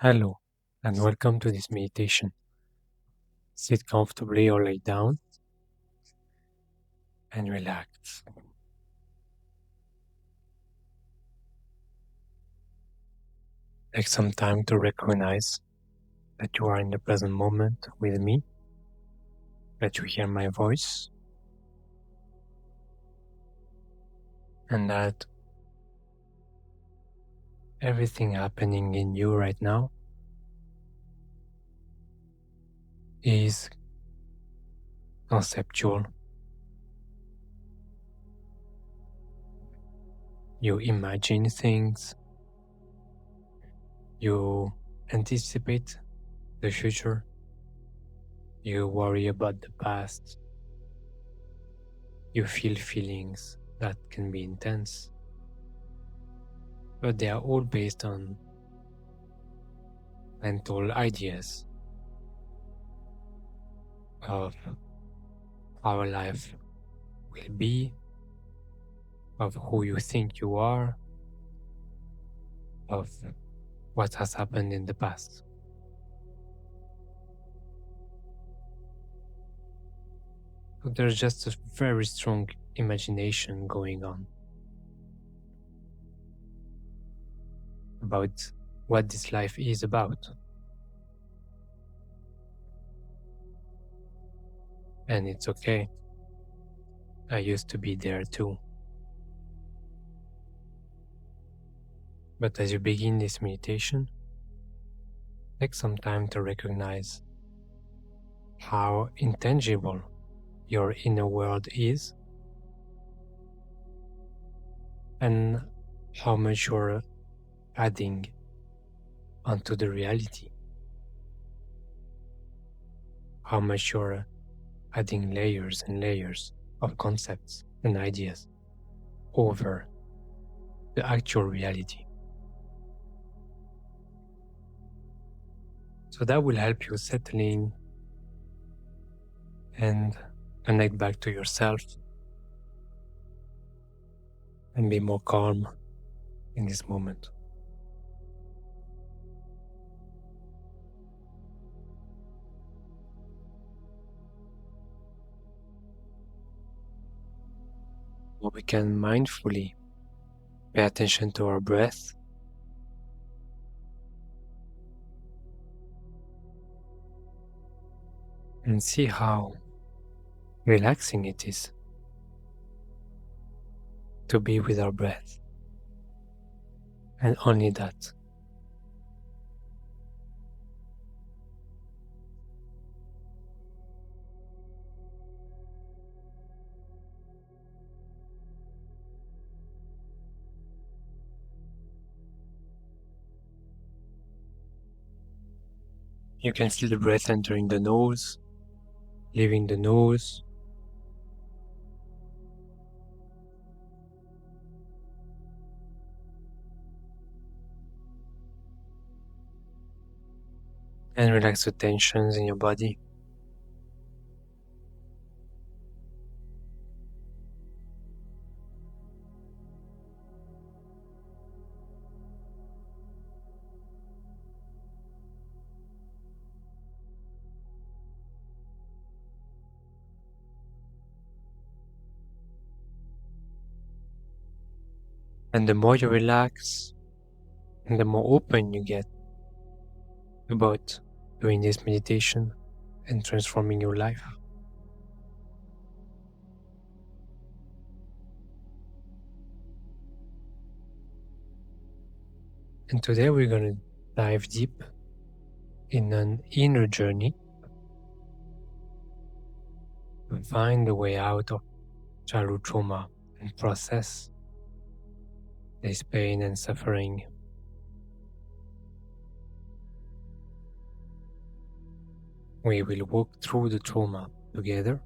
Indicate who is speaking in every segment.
Speaker 1: Hello, and welcome to this meditation. Sit comfortably or lay down and relax. Take some time to recognize that you are in the present moment with me, that you hear my voice, and that everything happening in you right now is conceptual. You imagine things, you anticipate the future, you worry about the past, you feel feelings that can be intense, but they are all based on mental ideas of how life will be, of who you think you are, of what has happened in the past. So there's just a very strong imagination going on about what this life is about. And it's okay. I used to be there too. But as you begin this meditation, take some time to recognize how intangible your inner world is and how much you're adding onto the reality, how much you're adding layers and layers of concepts and ideas over the actual reality. So that will help you settle in and connect back to yourself and be more calm in this moment. We can mindfully pay attention to our breath and see how relaxing it is to be with our breath, and only that. You can feel the breath entering the nose, leaving the nose, and relax the tensions in your body. And the more you relax, and the more open you get about doing this meditation and transforming your life. And today we're going to dive deep in an inner journey to find the way out of childhood trauma and process this pain and suffering. We will walk through the trauma together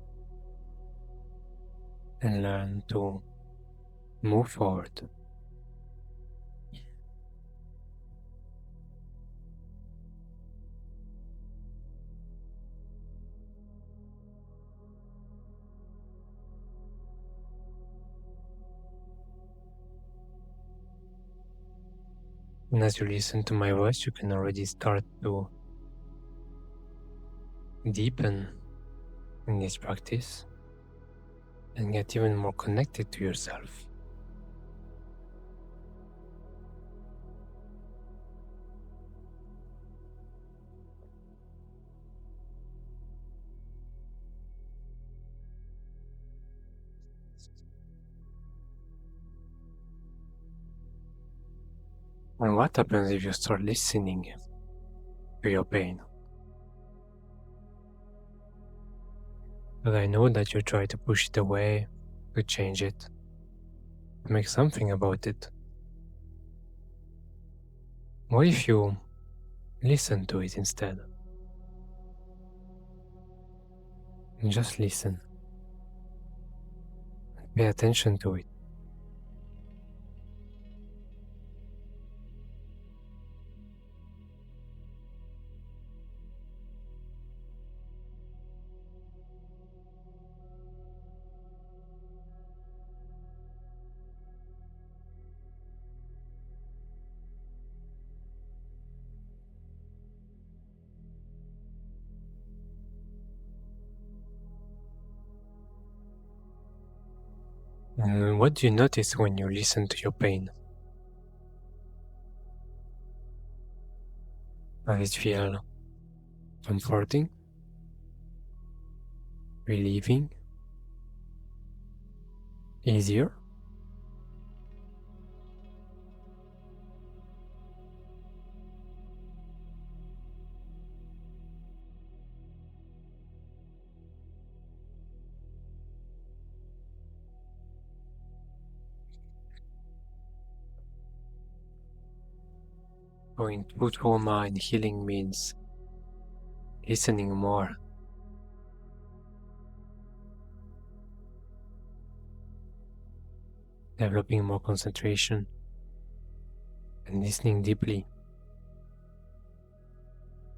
Speaker 1: and learn to move forward. And as you listen to my voice, you can already start to deepen in this practice and get even more connected to yourself. And what happens if you start listening to your pain? But I know that you try to push it away, to change it, to make something about it. What if you listen to it instead? And just listen. Pay attention to it. And what do you notice when you listen to your pain? Does it feel comforting? Relieving? Easier? Going through trauma and healing means listening more, developing more concentration, and listening deeply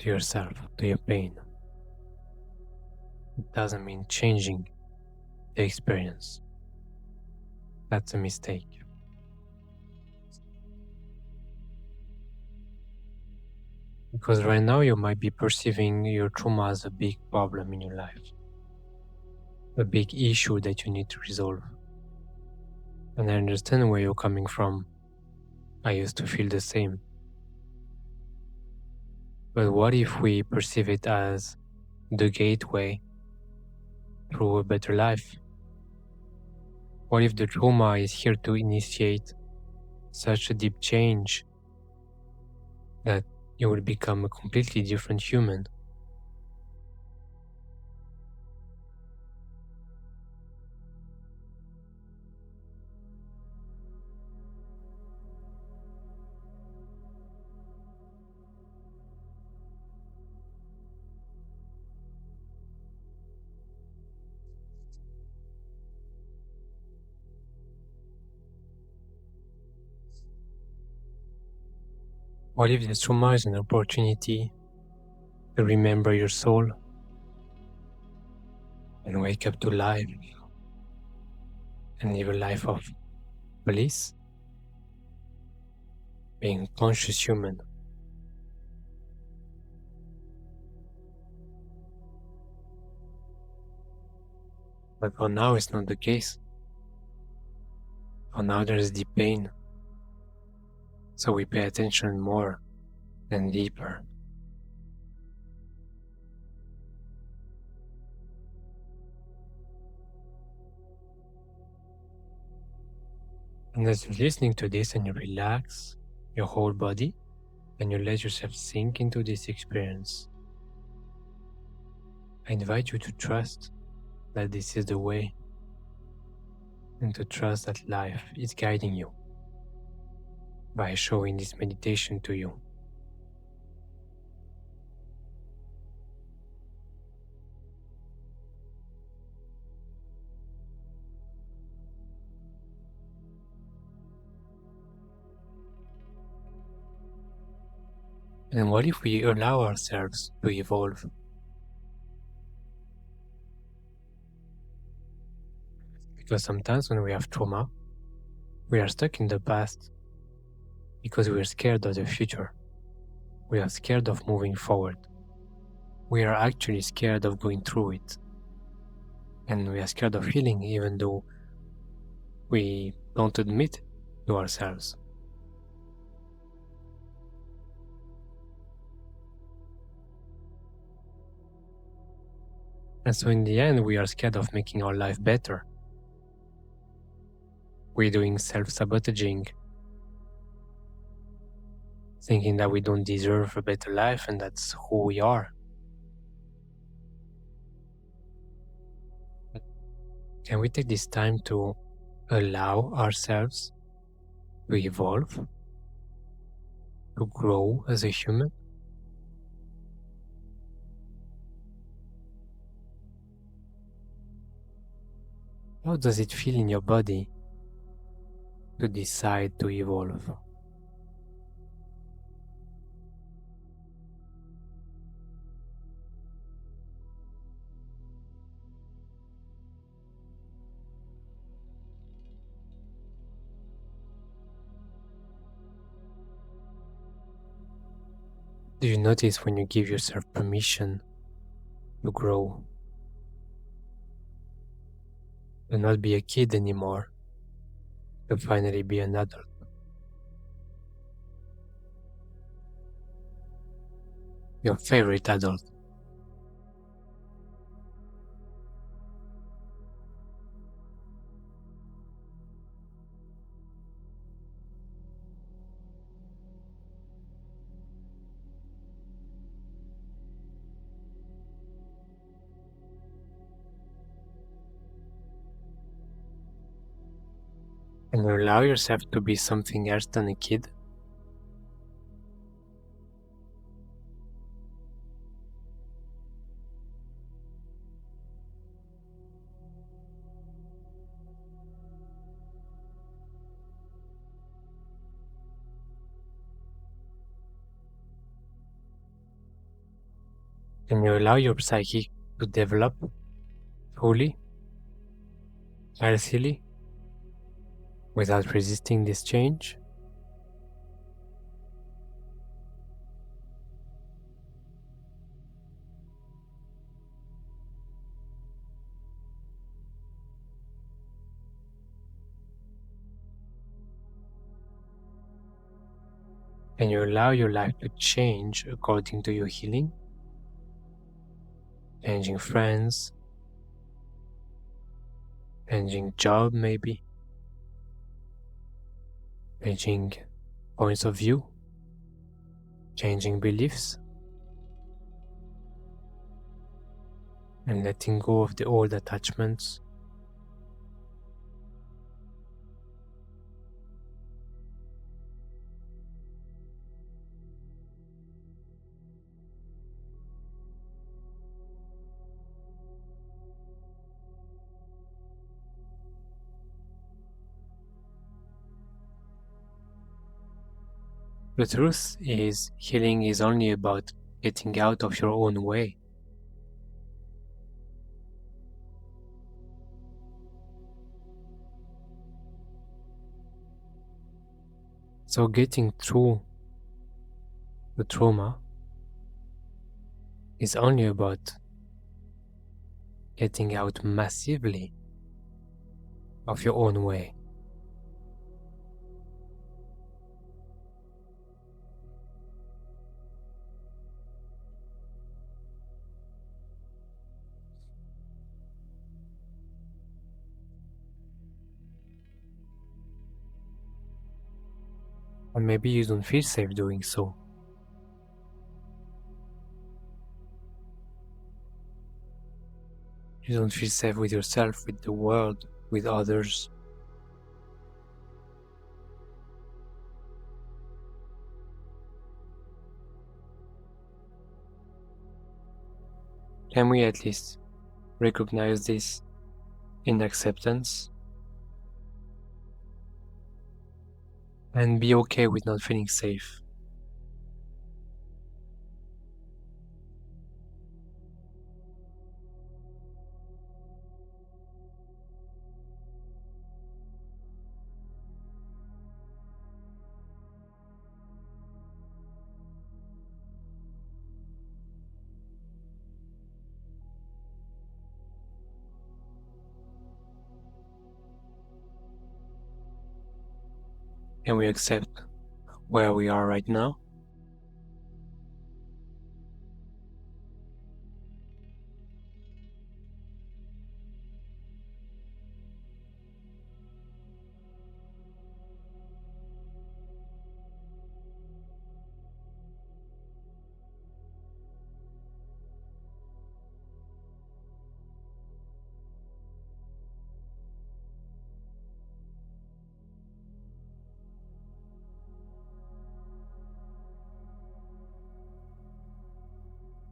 Speaker 1: to yourself, to your pain. It doesn't mean changing the experience. That's a mistake. Because right now you might be perceiving your trauma as a big problem in your life, a big issue that you need to resolve. And I understand where you're coming from. I used to feel the same. But what if we perceive it as the gateway through a better life? What if the trauma is here to initiate such a deep change that you will become a completely different human? What if the trauma is an opportunity to remember your soul and wake up to life and live a life of bliss, being a conscious human? But for now, it's not the case. For now, there is deep pain. So we pay attention more and deeper. And as you're listening to this and you relax your whole body and you let yourself sink into this experience, I invite you to trust that this is the way and to trust that life is guiding you by showing this meditation to you. And what if we allow ourselves to evolve? Because sometimes when we have trauma, we are stuck in the past because we are scared of the future. We are scared of moving forward. We are actually scared of going through it. And we are scared of healing even though we don't admit to ourselves. And so in the end, we are scared of making our life better. We're doing self-sabotaging, thinking that we don't deserve a better life and that's who we are. Can we take this time to allow ourselves to evolve, to grow as a human? How does it feel in your body to decide to evolve? Do you notice when you give yourself permission to grow, to not be a kid anymore, to finally be an adult? Your favorite adult. And you allow yourself to be something else than a kid. And you allow your psyche to develop fully, healthily, without resisting this change. And you allow your life to change according to your healing, changing friends, changing job maybe, changing points of view, changing beliefs, and letting go of the old attachments. The truth is, healing is only about getting out of your own way. So getting through the trauma is only about getting out massively of your own way. Or maybe you don't feel safe doing so. You don't feel safe with yourself, with the world, with others. Can we at least recognize this in acceptance and be okay with not feeling safe? and we accept where we are right now,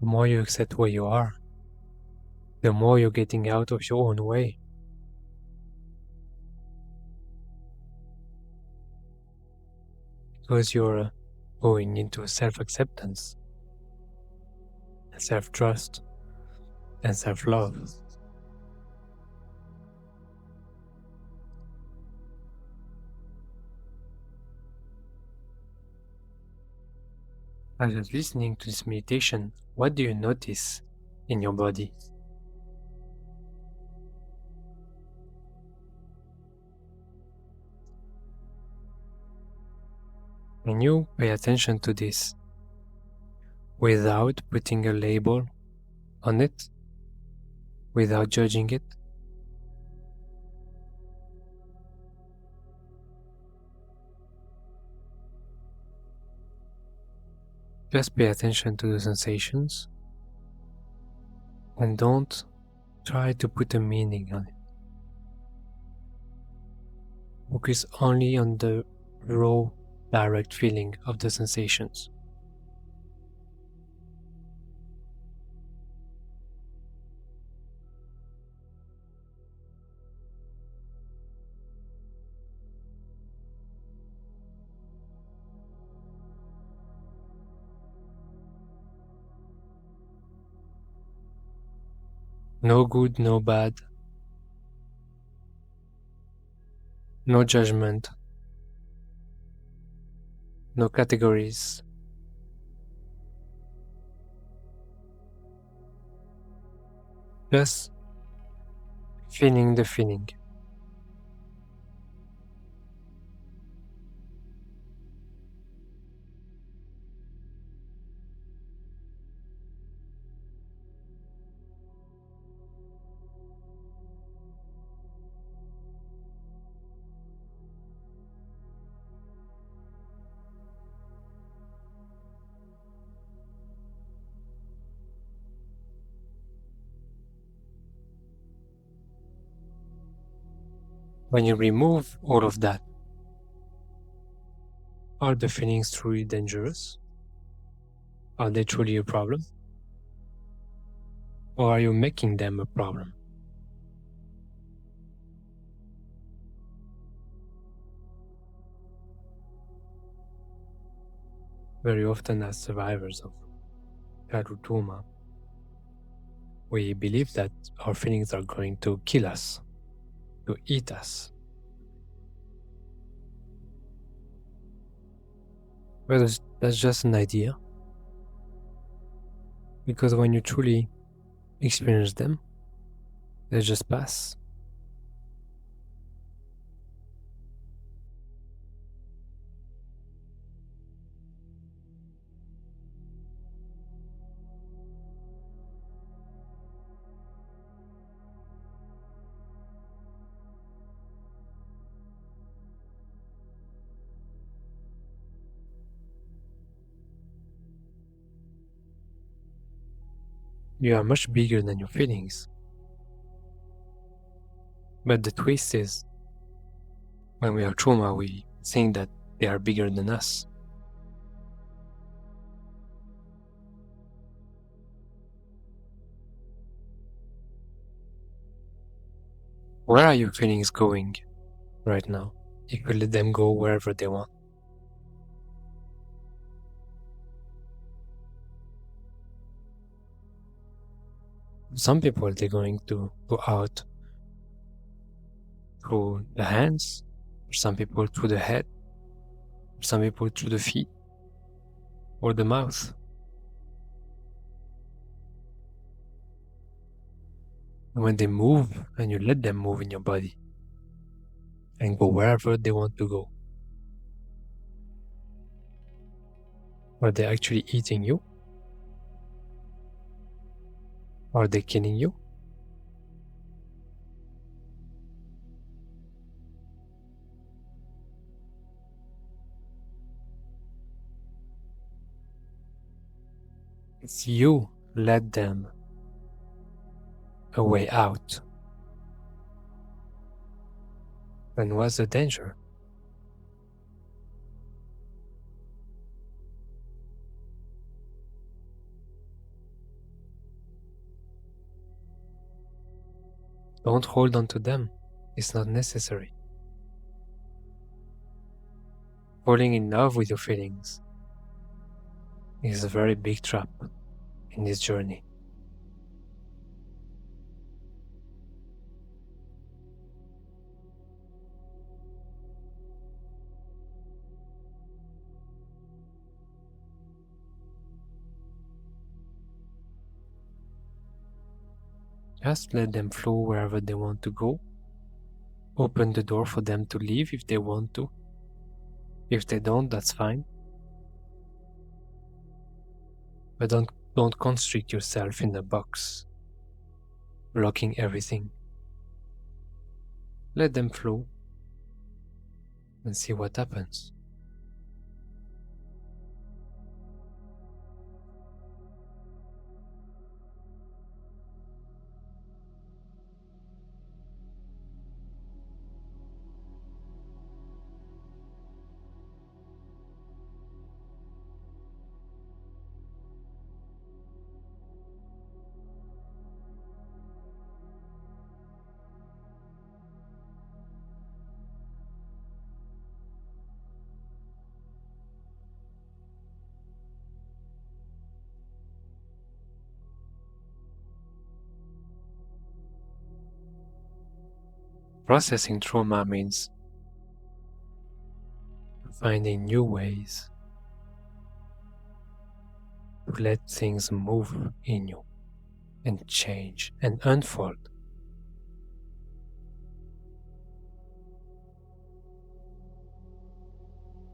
Speaker 1: the more you accept where you are, the more you're getting out of your own way. Because you're going into self-acceptance, self-trust, and self-love. As you're listening to this meditation, what do you notice in your body? Can you pay attention to this without putting a label on it, without judging it? Just pay attention to the sensations and don't try to put a meaning on it. Focus only on the raw, direct feeling of the sensations. No good, no bad, no judgment, no categories. Just feeling the feeling. When you remove all of that, are the feelings truly dangerous? Are they truly a problem? Or are you making them a problem? Very often, as survivors of childhood trauma, we believe that our feelings are going to kill us, to eat us. Well, that's just an idea. Because when you truly experience them, they just pass. You are much bigger than your feelings. But the twist is, when we have trauma, we think that they are bigger than us. Where are your feelings going right now if you let them go wherever they want? Some people, they're going to go out through the hands, some people through the head, some people through the feet or the mouth. And when they move and you let them move in your body and go wherever they want to go, Are they actually eating you? Are they killing you? It's you led them a way out. Then what's the danger? Don't hold on to them. It's not necessary. Falling in love with your feelings is a very big trap in this journey. Just let them flow wherever they want to go. Open the door for them to leave if they want to. If they don't, that's fine. But don't constrict yourself in a box, blocking everything. Let them flow and see what happens. Processing trauma means finding new ways to let things move in you and change and unfold.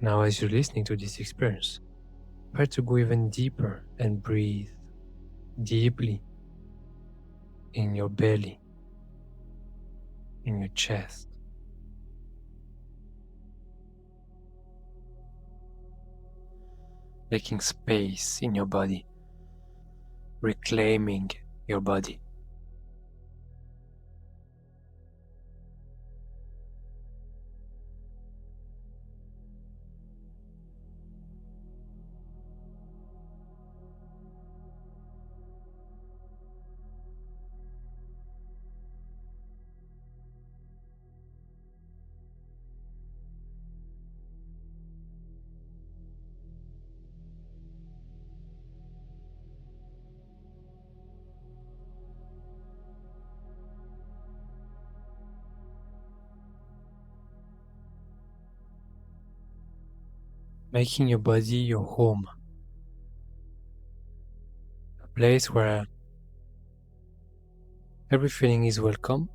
Speaker 1: Now, as you're listening to this experience, try to go even deeper and breathe deeply in your belly, in your chest. Making space in your body, reclaiming your body. Making your body your home, a place where every feeling is welcome,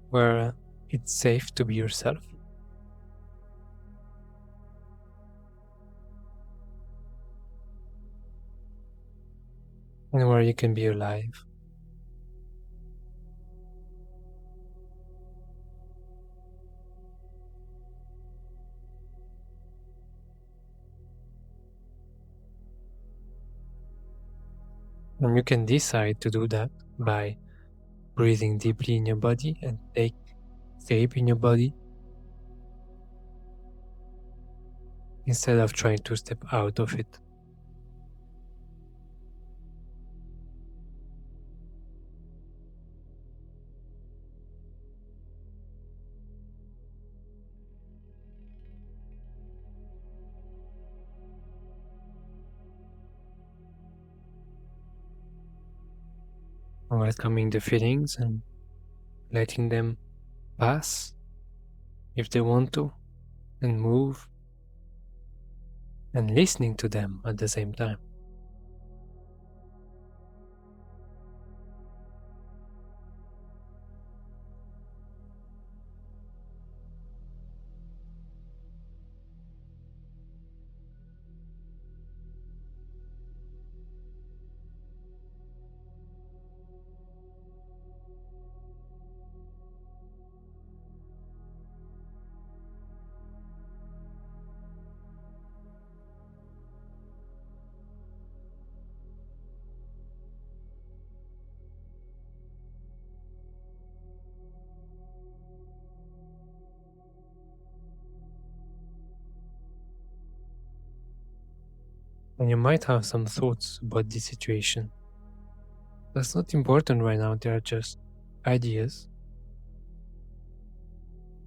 Speaker 1: where it's safe to be yourself. And where you can be alive. And you can decide to do that by breathing deeply in your body and take shape in your body instead of trying to step out of it. Welcoming the feelings and letting them pass if they want to and move and listening to them at the same time. And you might have some thoughts about this situation. That's not important right now, they are just ideas.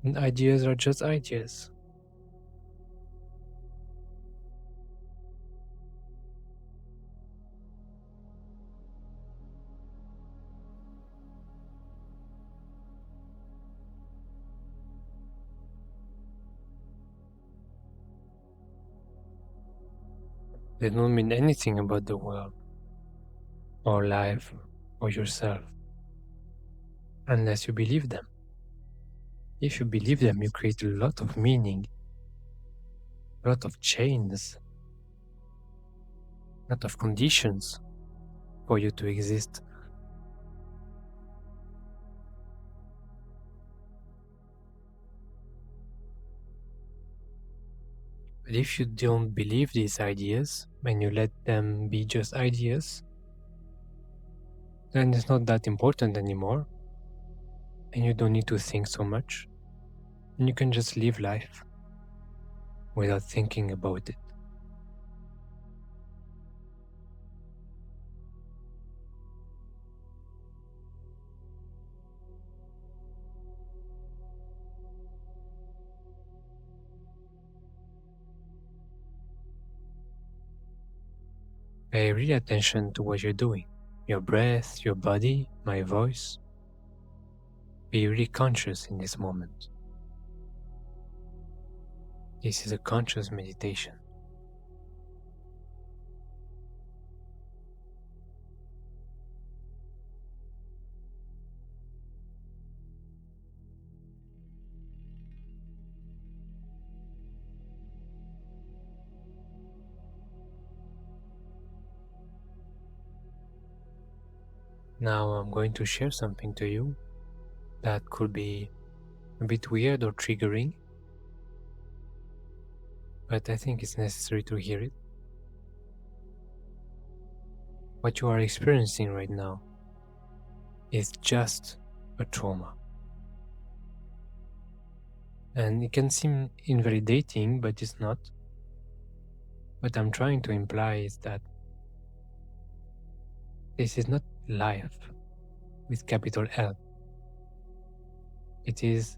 Speaker 1: And ideas are just ideas. They don't mean anything about the world, or life, or yourself, unless you believe them. If you believe them, you create a lot of meaning, a lot of chains, a lot of conditions for you to exist. But if you don't believe these ideas and you let them be just ideas, then it's not that important anymore, and you don't need to think so much, and you can just live life without thinking about it. Pay real attention to what you're doing, your breath, your body, my voice. Be really conscious in this moment. This is a conscious meditation. Now I'm going to share something to you that could be a bit weird or triggering, but I think it's necessary to hear it. What you are experiencing right now is just a trauma. And it can seem invalidating, but it's not. What I'm trying to imply is that this is not life with capital L. It is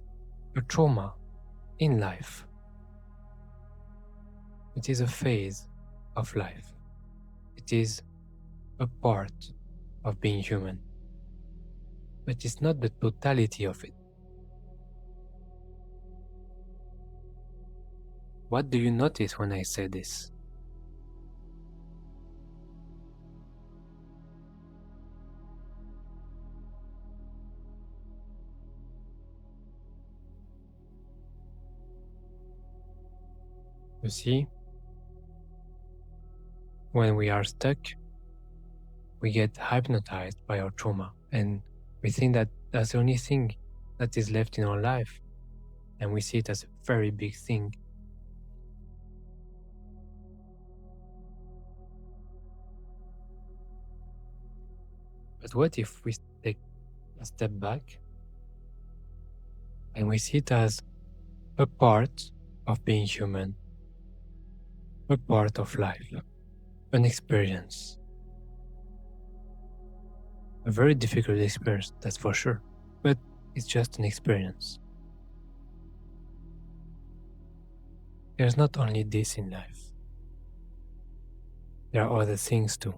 Speaker 1: a trauma in life. It is a phase of life. It is a part of being human. But it's not the totality of it. What do you notice when I say this? You see, when we are stuck, we get hypnotized by our trauma, and we think that that's the only thing that is left in our life, and we see it as a very big thing. But what if we take a step back and we see it as a part of being human, a part of life, an experience? A very difficult experience, that's for sure, but it's just an experience. There's not only this in life, there are other things too.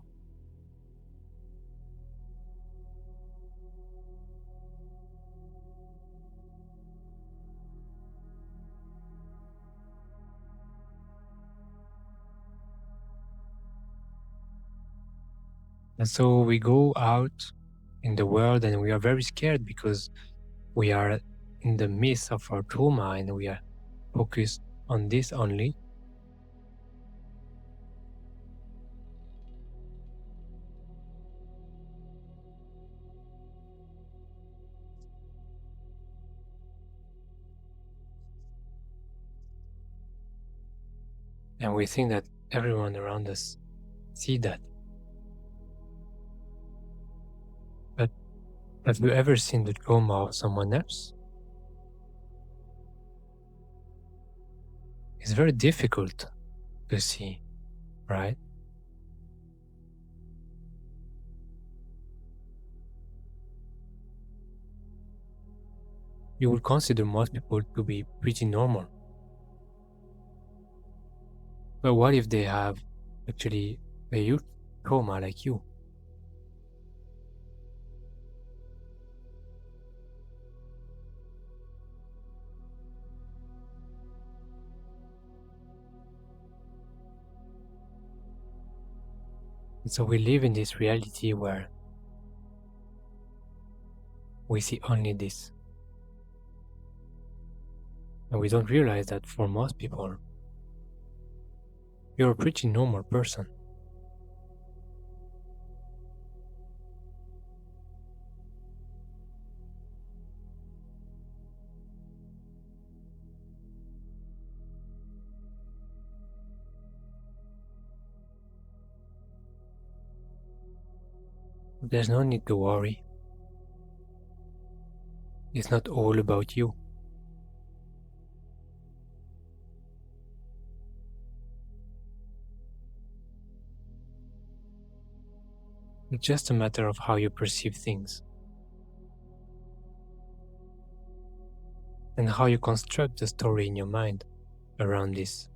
Speaker 1: And so we go out in the world and we are very scared because we are in the midst of our trauma and we are focused on this only. And we think that everyone around us see that. But have you ever seen the trauma of someone else? It's very difficult to see, right? you would consider most people to be pretty normal. But what if they have actually a huge trauma like you? And so we live in this reality where we see only this. And we don't realize that for most people, you're a pretty normal person. There's no need to worry. It's not all about you. It's just a matter of how you perceive things and how you construct the story in your mind around this.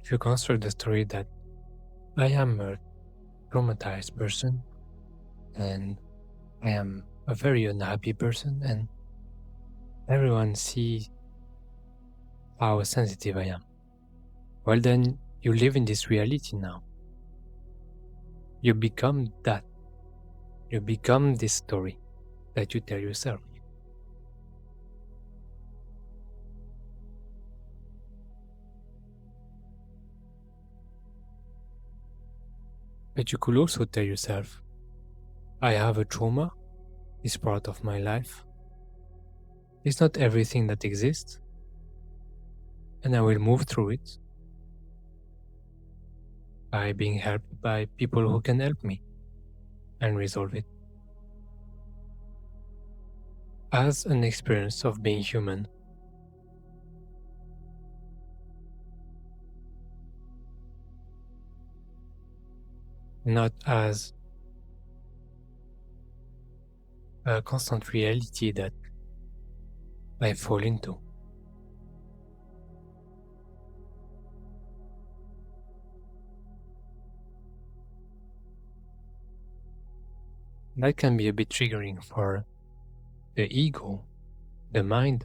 Speaker 1: If you construct the story that I am a traumatized person and I am a very unhappy person and everyone sees how sensitive I am, well then you live in this reality now. You become that. You become this story that you tell yourself. But you could also tell yourself, I have a trauma, it's part of my life. It's not everything that exists, and I will move through it by being helped by people who can help me and resolve it. As an experience of being human, not as a constant reality that I fall into. That can be a bit triggering for the ego, the mind,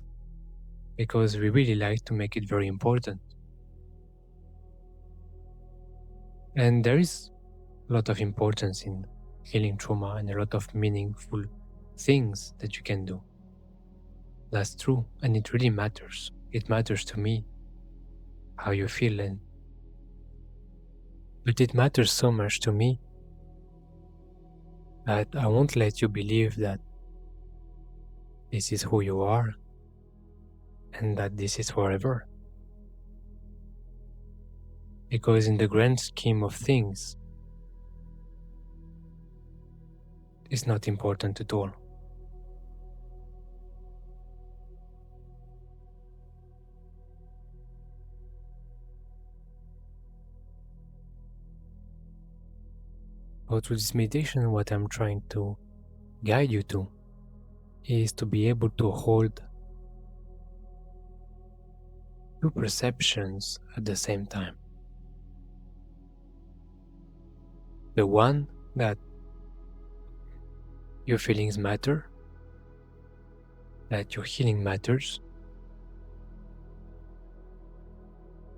Speaker 1: because we really like to make it very important. And there is a lot of importance in healing trauma and a lot of meaningful things that you can do. That's true, and it really matters. It matters to me how you feel, and but it matters so much to me that I won't let you believe that this is who you are and that this is forever. Because in the grand scheme of things, it's not important at all. But through this meditation, what I'm trying to guide you to is to be able to hold two perceptions at the same time. The one that your feelings matter, that your healing matters,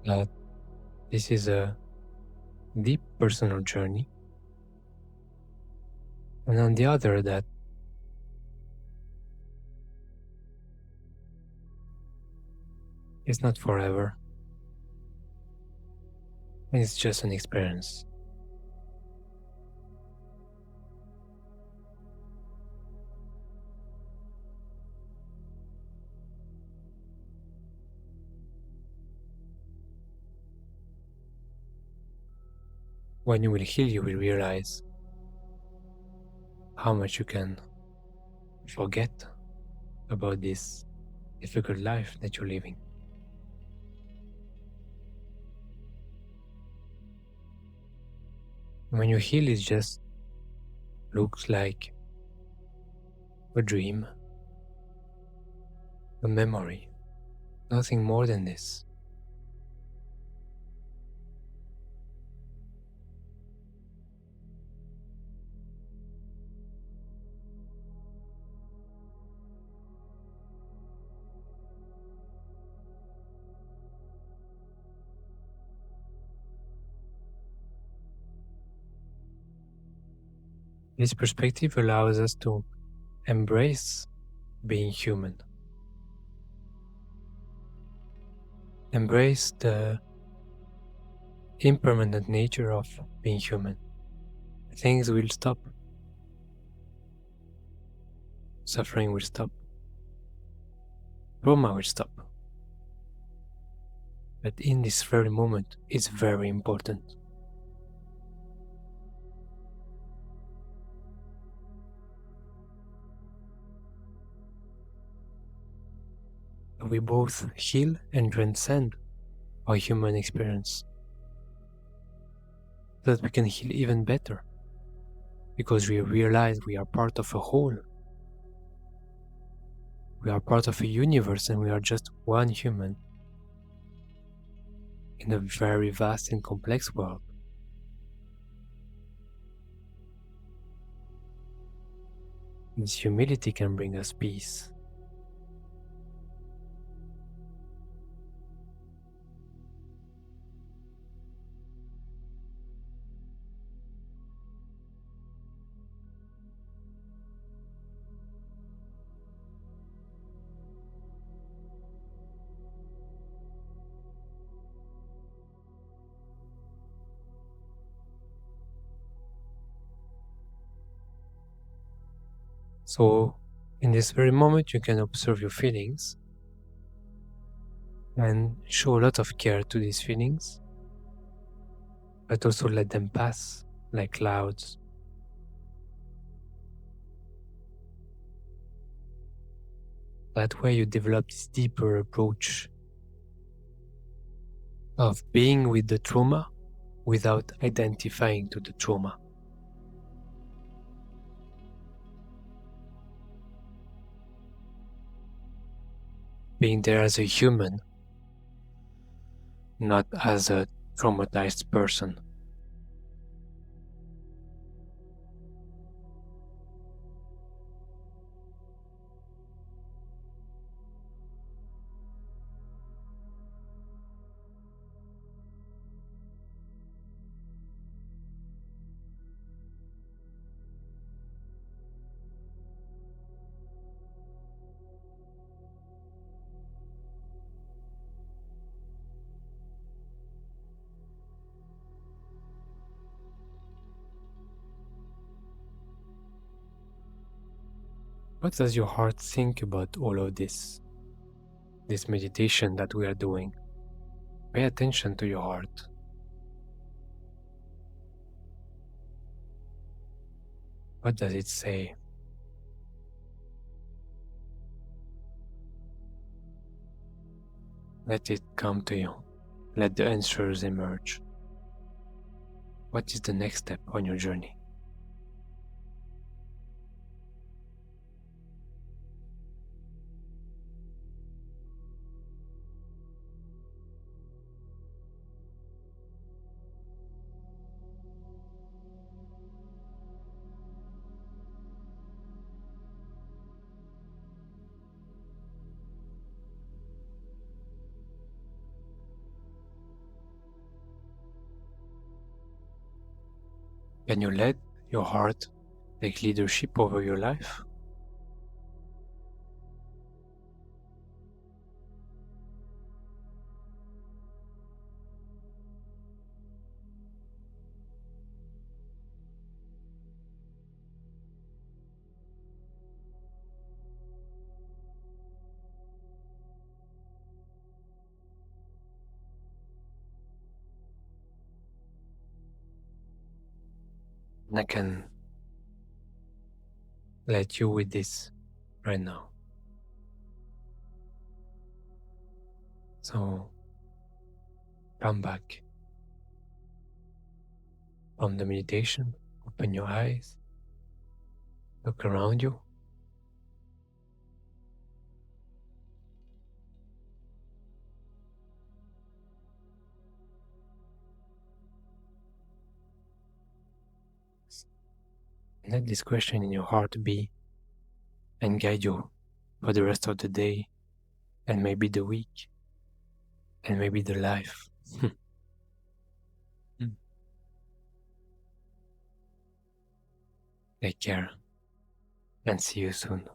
Speaker 1: that this is a deep personal journey, and on the other, that it's not forever, and it's just an experience. When you will heal, you will realize how much you can forget about this difficult life that you're living. When you heal, it just looks like a dream, a memory, nothing more than this. This perspective allows us to embrace being human, embrace the impermanent nature of being human. Things will stop, suffering will stop, trauma will stop. But in this very moment, it's very important. We both heal and transcend our human experience so that we can heal even better, because we realize we are part of a whole. We are part of a universe and we are just one human in a very vast and complex world. This humility can bring us peace. So, in this very moment, you can observe your feelings and show a lot of care to these feelings, but also let them pass like clouds. That way, you develop this deeper approach of being with the trauma without identifying to the trauma. Being there as a human, not as a traumatized person. What does your heart think about all of this? This meditation that we are doing? Pay attention to your heart. What does it say? Let it come to you. Let the answers emerge. What is the next step on your journey? Can you let your heart take leadership over your life? And I can let you with this right now. So come back from the meditation, open your eyes, look around you. Let this question in your heart be and guide you for the rest of the day and maybe the week and maybe the life. Take care and see you soon.